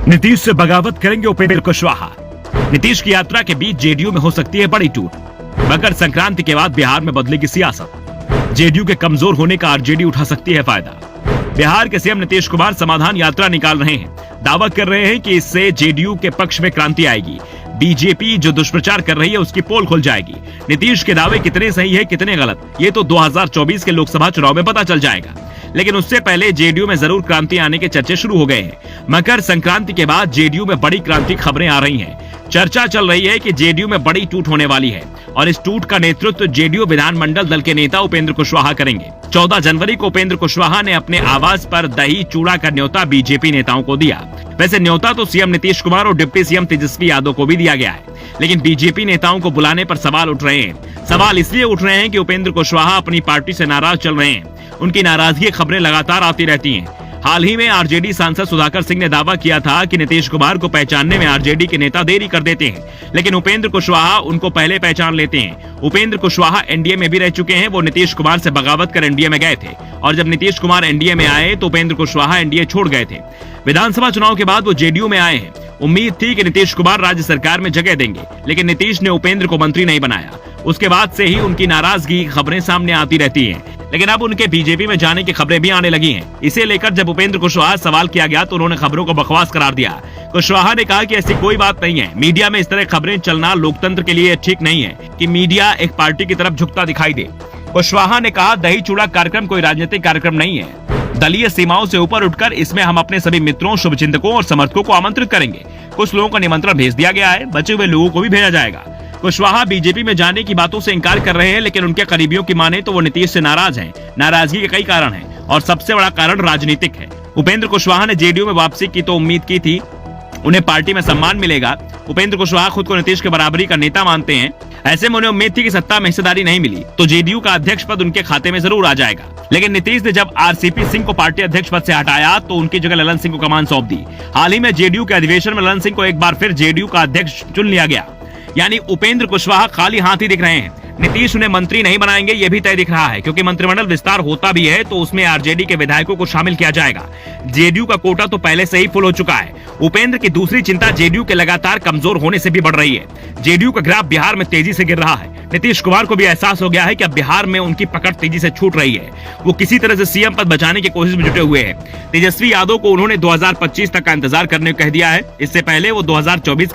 नीतीश से बगावत करेंगे उपेंद्र कुशवाहा। नीतीश की यात्रा के बीच जेडीयू में हो सकती है बड़ी टूट। मकर संक्रांति के बाद बिहार में बदलेगी सियासत। जेडीयू के कमजोर होने का आरजेडी उठा सकती है फायदा। बिहार के सीएम नीतीश कुमार समाधान यात्रा निकाल रहे हैं। दावा कर रहे हैं कि इससे जेडीयू के पक्ष में क्रांति आएगी। बीजेपी जो दुष्प्रचार कर रही है उसकी पोल खुल जाएगी। नीतीश के दावे कितने सही है कितने गलत, ये तो 2024 के लोकसभा चुनाव में पता चल जाएगा। लेकिन उससे पहले जेडीयू में जरूर क्रांति आने के चर्चे शुरू हो गए हैं। मकर संक्रांति के बाद जेडीयू में बड़ी क्रांति खबरें आ रही हैं। चर्चा चल रही है कि जेडीयू में बड़ी टूट होने वाली है और इस टूट का नेतृत्व जेडीयू विधानमंडल दल के नेता उपेंद्र कुशवाहा करेंगे। 14 जनवरी को उपेंद्र कुशवाहा ने अपने आवास पर दही चूड़ा का न्योता बीजेपी नेताओं को दिया। वैसे न्योता तो सीएम नीतीश कुमार और डिप्टी सीएम तेजस्वी यादव को भी दिया गया है, लेकिन बीजेपी नेताओं को बुलाने पर सवाल उठ रहे हैं। सवाल इसलिए उठ रहे हैं कि उपेंद्र कुशवाहा अपनी पार्टी से नाराज चल रहे हैं। उनकी नाराजगी की खबरें लगातार आती रहती हैं। हाल ही में आरजेडी सांसद सुधाकर सिंह ने दावा किया था कि नीतीश कुमार को पहचानने में आरजेडी के नेता देरी कर देते हैं, लेकिन उपेंद्र कुशवाहा उनको पहले पहचान लेते हैं। उपेंद्र कुशवाहा एनडीए में भी रह चुके हैं। वो नीतीश कुमार से बगावत कर एनडीए में गए थे और जब नीतीश कुमार एनडीए में आए तो उपेंद्र कुशवाहा एनडीए छोड़ गए थे। विधानसभा चुनाव के बाद वो जेडीयू में आए हैं। उम्मीद थी कि नीतीश कुमार राज्य सरकार में जगह देंगे, लेकिन नीतीश ने उपेंद्र को मंत्री नहीं बनाया। उसके बाद से ही उनकी नाराजगी की खबरें सामने आती रहती हैं, लेकिन अब उनके बीजेपी में जाने की खबरें भी आने लगी हैं। इसे लेकर जब उपेंद्र कुशवाहा से सवाल किया गया तो उन्होंने खबरों को बकवास करार दिया। कुशवाहा ने कहा कि ऐसी कोई बात नहीं है। मीडिया में इस तरह खबरें चलना लोकतंत्र के लिए ठीक नहीं है कि मीडिया एक पार्टी की तरफ झुकता दिखाई दे। कुशवाहा ने कहा, दही चूड़ा कार्यक्रम कोई राजनीतिक कार्यक्रम नहीं है। दलीय सीमाओं से ऊपर उठकर इसमें हम अपने सभी मित्रों, शुभचिंतकों और समर्थकों को आमंत्रित करेंगे। कुछ लोगों का निमंत्रण भेज दिया गया है, बचे हुए लोगों को भी भेजा जाएगा। कुशवाहा बीजेपी में जाने की बातों से इनकार कर रहे हैं, लेकिन उनके करीबियों की माने तो वो नीतीश से नाराज हैं। नाराजगी के कई कारण हैं और सबसे बड़ा कारण राजनीतिक है। उपेंद्र कुशवाहा ने जेडीयू में वापसी की तो उम्मीद की थी उन्हें पार्टी में सम्मान मिलेगा। उपेंद्र कुशवाहा खुद को नीतीश के बराबरी का नेता मानते हैं। ऐसे में उन्हें उम्मीद थी कि सत्ता में हिस्सेदारी नहीं मिली तो जेडीयू का अध्यक्ष पद उनके खाते में जरूर आ जाएगा। लेकिन नीतीश ने जब आरसीपी सिंह को पार्टी अध्यक्ष पद से हटाया तो उनकी जगह ललन सिंह को कमान सौंप दी। हाल ही में जेडीयू के अधिवेशन में ललन सिंह को एक बार फिर जेडीयू का अध्यक्ष चुन लिया गया। यानी उपेंद्र कुशवाहा खाली हाथ ही दिख रहे हैं। नीतीश उन्हें मंत्री नहीं बनाएंगे ये भी तय दिख रहा है, क्योंकि मंत्रिमंडल विस्तार होता भी है तो उसमें आरजेडी के विधायकों को शामिल किया जाएगा। जेडीयू का कोटा तो पहले से ही फुल हो चुका है। उपेंद्र की दूसरी चिंता जेडीयू के लगातार कमजोर होने से भी बढ़ रही है। जेडीयू का ग्राफ बिहार में तेजी से गिर रहा है। नीतीश कुमार को भी एहसास हो गया है कि अब बिहार में उनकी पकड़ तेजी से छूट रही है। वो किसी तरह से सीएम पद बचाने की कोशिश में जुटे हुए हैं। तेजस्वी यादव को उन्होंने 2025 तक का इंतजार करने को कह दिया है। इससे पहले वो 2024